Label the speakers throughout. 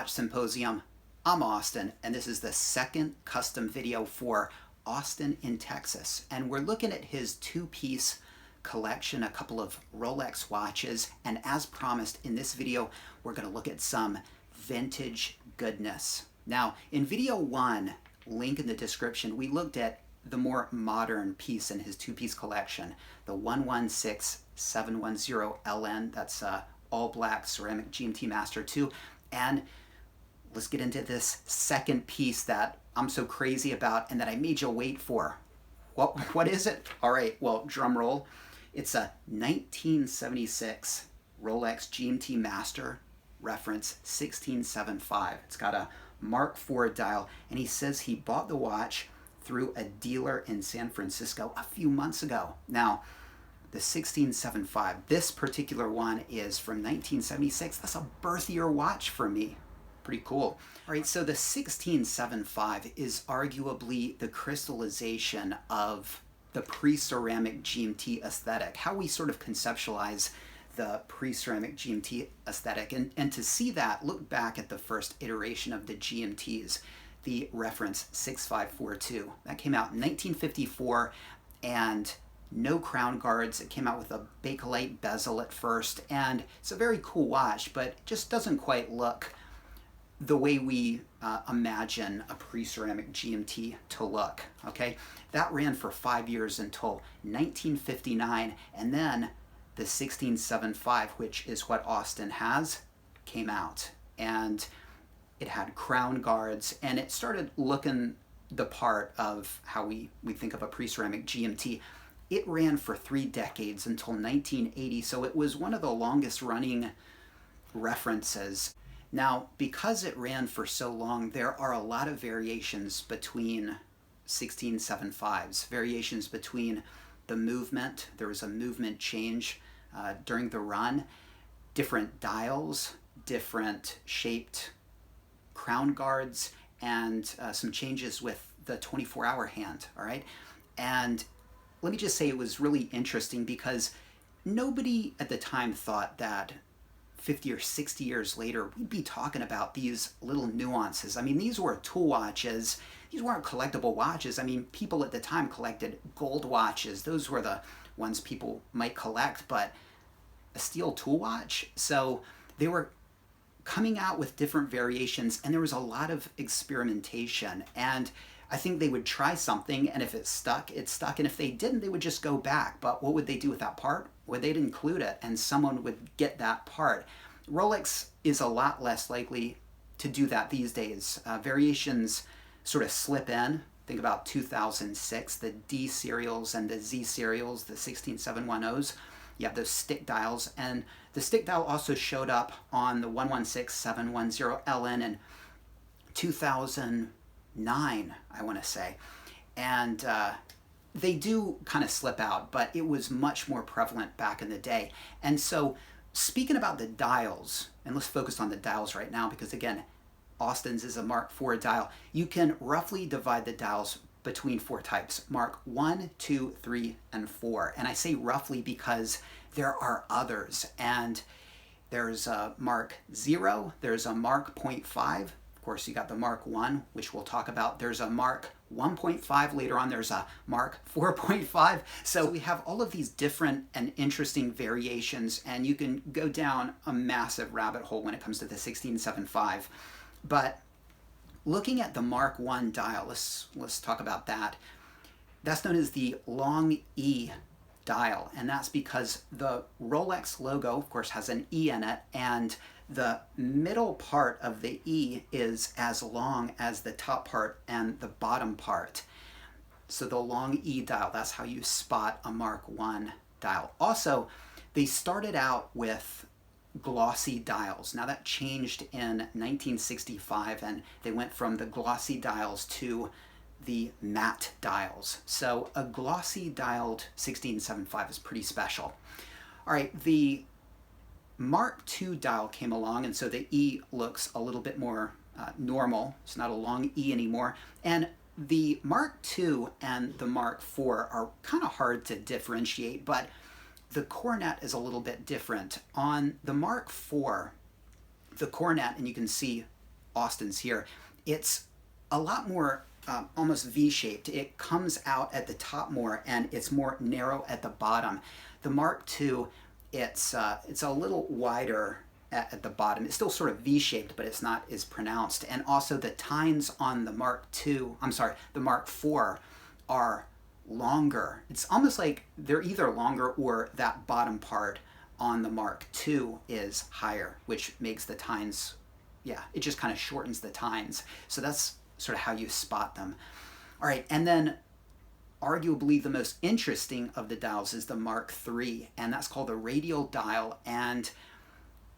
Speaker 1: Watch Symposium. I'm Austin, and this is the second custom video for Austin in Texas. And we're looking at his two-piece collection, a couple of Rolex watches, and as promised in this video, we're going to look at some vintage goodness. Now, in video one, link in the description, we looked at the more modern piece in his two-piece collection, the 116710 LN, that's all black ceramic GMT Master 2. And let's get into this second piece that I'm so crazy about and that I made you wait for. What is it? All right, well, drum roll. It's a 1976 Rolex GMT Master, reference 1675. It's got a Mark IV dial, and he says he bought the watch through a dealer in San Francisco a few months ago. Now, the 1675, this particular one is from 1976. That's a birth year watch for me. Pretty cool. All right, so the 1675 is arguably the crystallization of the pre-ceramic GMT aesthetic, how we sort of conceptualize the pre-ceramic GMT aesthetic. And to see that, look back at the first iteration of the GMTs, the reference 6542. That came out in 1954, and no crown guards. It came out with a Bakelite bezel at first, and it's a very cool watch, but it just doesn't quite look the way we imagine a pre-ceramic GMT to look, okay? That ran for 5 years until 1959, and then the 1675, which is what Austin has, came out. And it had crown guards, and it started looking the part of how we think of a pre-ceramic GMT. It ran for 3 decades until 1980, so it was one of the longest running references. Now, because it ran for so long, there are a lot of variations between 1675s, variations between the movement. There was a movement change during the run, different dials, different shaped crown guards, and some changes with the 24-hour hand, all right? And let me just say it was really interesting because nobody at the time thought that 50 or 60 years later, we'd be talking about these little nuances. I mean, these were tool watches. These weren't collectible watches. I mean, people at the time collected gold watches. Those were the ones people might collect, but a steel tool watch? So they were coming out with different variations, and there was a lot of experimentation. And I think they would try something, and if it stuck, it stuck. And if they didn't, they would just go back. But what would they do with that part? Well, they'd include it, and someone would get that part. Rolex is a lot less likely to do that these days. Variations sort of slip in. Think about 2006, the D serials and the Z serials, the 16710s. You have those stick dials, and the stick dial also showed up on the 116710 LN in 2009, I want to say. And they do kind of slip out, but it was much more prevalent back in the day. And so speaking about the dials, and let's focus on the dials right now, because again, Austin's is a Mark IV dial. You can roughly divide the dials between 4 types, Mark 1, 2, 3, and 4. And I say roughly because there are others. And there's a Mark 0, there's a Mark 0.5. Of course, you got the Mark 1, which we'll talk about. There's a Mark 1.5 later on. There's a Mark 4.5. So we have all of these different and interesting variations, and you can go down a massive rabbit hole when it comes to the 1675. But looking at the Mark I dial, let's talk about that. That's known as the long E dial, and that's because the Rolex logo, of course, has an E in it, and the middle part of the E is as long as the top part and the bottom part. So the long E dial, that's how you spot a Mark I dial. Also, they started out with glossy dials. Now that changed in 1965, and they went from the glossy dials to the matte dials. So a glossy dialed 1675 is pretty special. All right, the Mark II dial came along, and so the E looks a little bit more normal. It's not a long E anymore. And the Mark II and the Mark IV are kind of hard to differentiate, but the coronet is a little bit different. On the Mark IV, the coronet, and you can see Austin's here, it's a lot more almost V-shaped. It comes out at the top more, and it's more narrow at the bottom. The Mark II, it's a little wider at the bottom. It's still sort of V-shaped, but it's not as pronounced. And also the tines on the Mark IV are longer. It's almost like they're either longer or that bottom part on the Mark II is higher, which makes the tines, yeah, it just kind of shortens the tines. So that's sort of how you spot them. All right, and then arguably the most interesting of the dials is the Mark III, and that's called the radial dial, and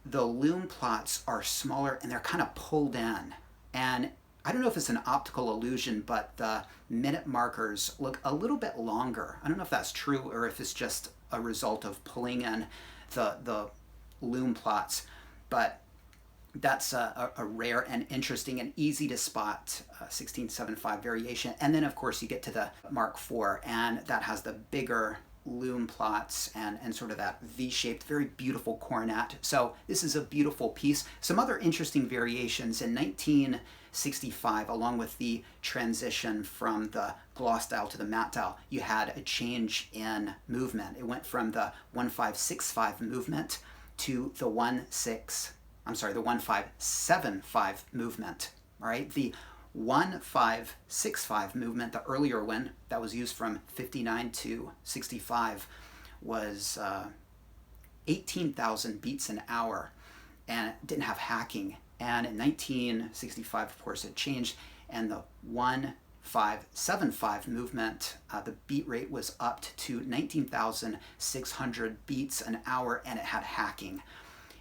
Speaker 1: the lume plots are smaller and they're kind of pulled in. And I don't know if it's an optical illusion, but the minute markers look a little bit longer. I don't know if that's true or if it's just a result of pulling in the lume plots, but that's a rare and interesting and easy to spot 1675 variation. And then of course you get to the Mark IV, and that has the bigger lume plots and sort of that V-shaped, very beautiful coronet. So this is a beautiful piece. Some other interesting variations in 1965, along with the transition from the gloss dial to the matte dial, you had a change in movement. It went from the 1565 movement to the 1575 movement. All right, the 1565 movement, the earlier one that was used from 59 to 65, was 18,000 beats an hour, and it didn't have hacking. And in 1965, of course, it changed, and the 1575 movement, the beat rate was upped to 19,600 beats an hour, and it had hacking.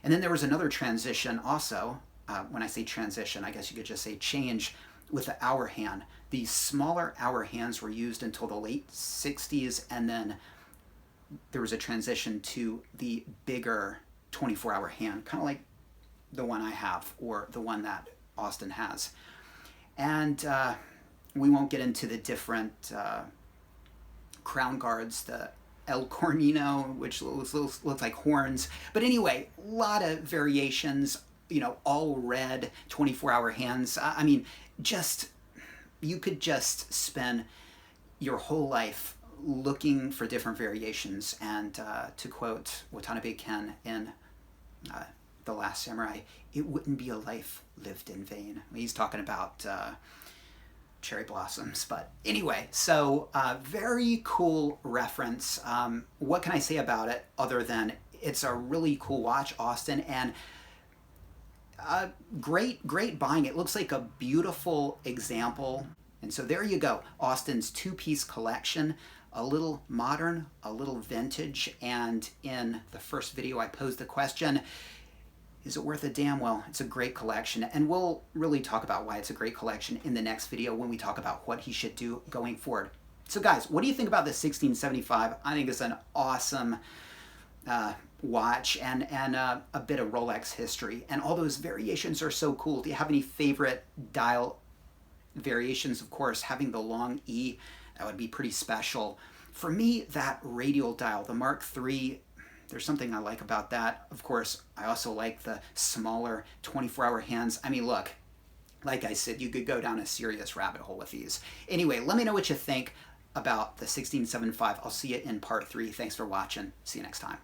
Speaker 1: And then there was another transition also. When I say transition, I guess you could just say change, with the hour hand. The smaller hour hands were used until the late 60s, and then there was a transition to the bigger 24-hour hand, kind of like the one I have or the one that Austin has. And we won't get into the different crown guards, the El Cornino, which looks like horns. But anyway, a lot of variations, you know, all red 24-hour hands. I mean, you could just spend your whole life looking for different variations. And to quote Watanabe Ken in The Last Samurai, it wouldn't be a life lived in vain. He's talking about cherry blossoms. But anyway, so very cool reference. What can I say about it other than it's a really cool watch, Austin, and great buying. It looks like a beautiful example. And so there you go, Austin's two-piece collection, a little modern, a little vintage. And in the first video I posed the question, is it worth a damn? Well, it's a great collection, and we'll really talk about why it's a great collection in the next video when we talk about what he should do going forward. So guys, what do you think about the 1675? I think it's an awesome watch and a bit of Rolex history, and all those variations are so cool. Do you have any favorite dial variations? Of course, having the long E, that would be pretty special. For me, that radial dial, the Mark III, there's something I like about that. Of course, I also like the smaller 24-hour hands. I mean, look, like I said, you could go down a serious rabbit hole with these. Anyway, let me know what you think about the 1675. I'll see you in part 3. Thanks for watching. See you next time.